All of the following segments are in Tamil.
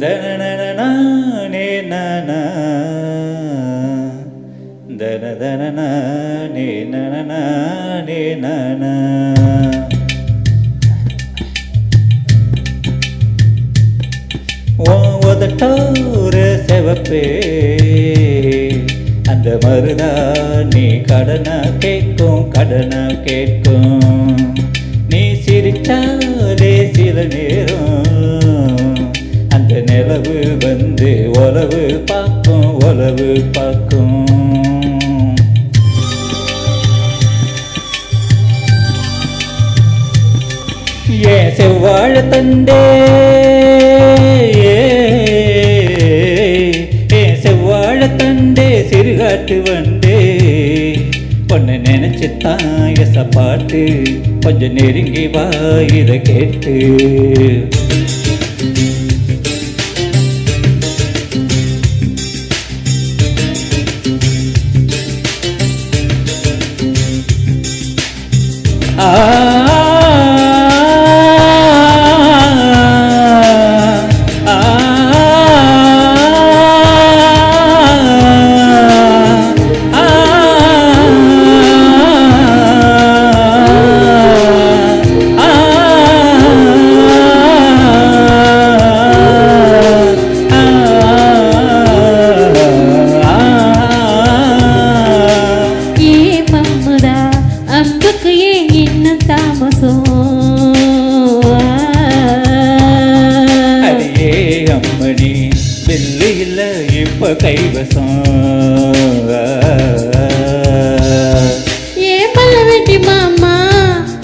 தனனனே நன தனதனனே நனனே நன உதட்டோர செவப்பே அந்த மருதாணி கடனா கேட்கும் கடனா கேட்கும் நீ சிரிச்சாலே சில நேரம் அந்த நிலவு வந்து உலவு பார்க்கும் ஏன் செவ்வாழ தண்டே ஏன் செவ்வாழ தண்டே சிறுகாட்டு வண்டே பொண்ணு நினைச்சுத்தான் எச பாட்டு கொஞ்சம் நெருங்கி வா இதை கேட்டு அம்மணி வெள்ளி இல்ல இப்ப கைவசம் ஏன் பல்ல வெட்டி மாமா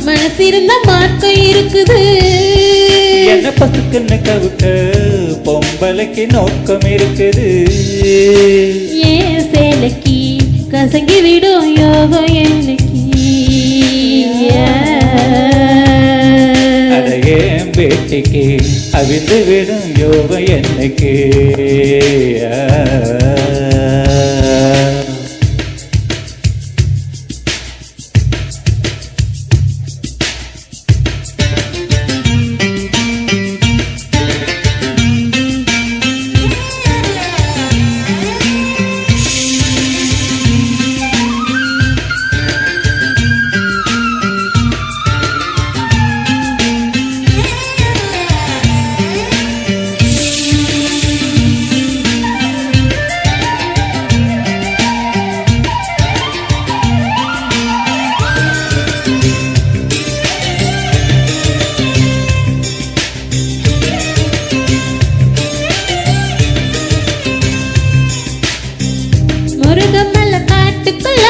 மனசு இருந்த மார்க்கம் இருக்குது என்ன பசுக்குன்னு கவுக்க பொம்பளைக்கு நோக்கம் இருக்குது ஏன் சேலைக்கு கசங்கி விடும் யோகம் என்னைக்கு அடையேன் பேட்டிக்கு அவிந்து விடும் யோகம் என்னைக்கு முருகமல்ல காட்டுக்குள்ள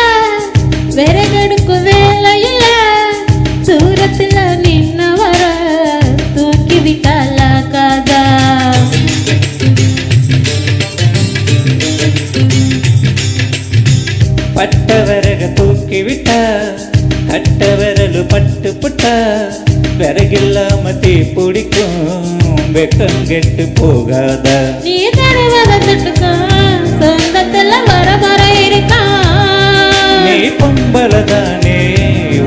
விறகெடுக்கும் வேலையில தூரத்துல நின்ன வர தூக்கி விட்டால கதா பட்ட விறக தூக்கி விட்ட கட்ட விரலு பட்டு புட்ட விறகில்லாம தீ பிடிக்கும் வெக்கம் கெட்டு போகாத நீ தடவதட்டுக்கா சொந்தத்துல வர இருக்கா நீ பொம்பளதானே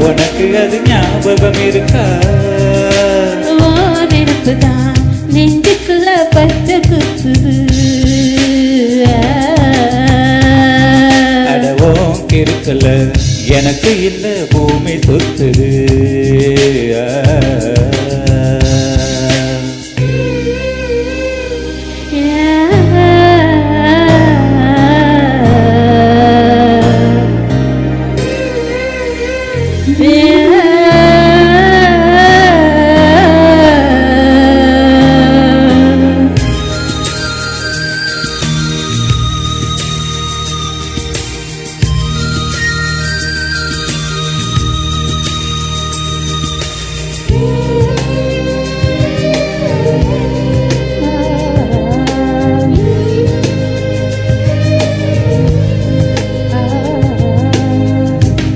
உனக்கு அது ஞாபகம் இருக்கா ஓ நினைப்புதான் நெஞ்சுக்குள்ள பச்சை குத்துது அடவோம் கிருக்கல எனக்கு இல்ல பூமி சுத்துது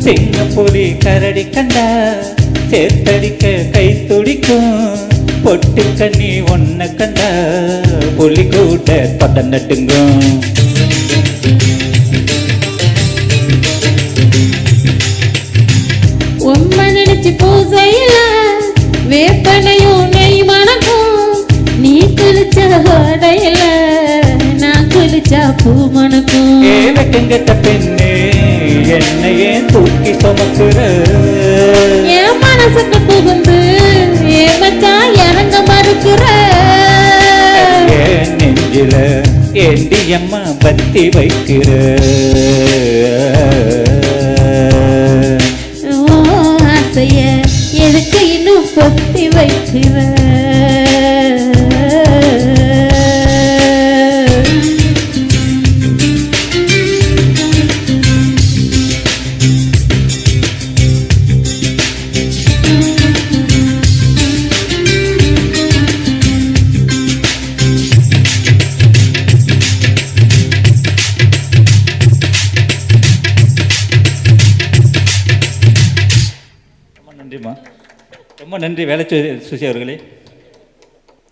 சிங்கப்புலி கரடி கண்டா சேர்த்தடிக்க கை துடிக்கும் பொட்டு கண்ணி ஒன்ன கண்டா புலி கூட்ட தொட்ட நட்டுங்கும் உம்மை நினைச்சு பூசையில வேப்பனையும் நெய் மணக்கும் நீ குளிச்ச வச்சா பூ மணக்கும். ஏவக்கெங்கட்ட பெண்ணே என்னையே தூக்கி சுமக்குற என் மனசுக்கு புகுந்து ஏன் மச்சான் இறங்க மறுக்கிற. என் நெஞ்சில ஏண்டி அம்மா பத்தி வைக்கிற ஓ ஆசைய எதுக்கு இன்னும் பொத்தி வைக்கிற. ரொம்ப நன்றிம்மா, ரொம்ப நன்றி வேலை சுசி அவர்களே.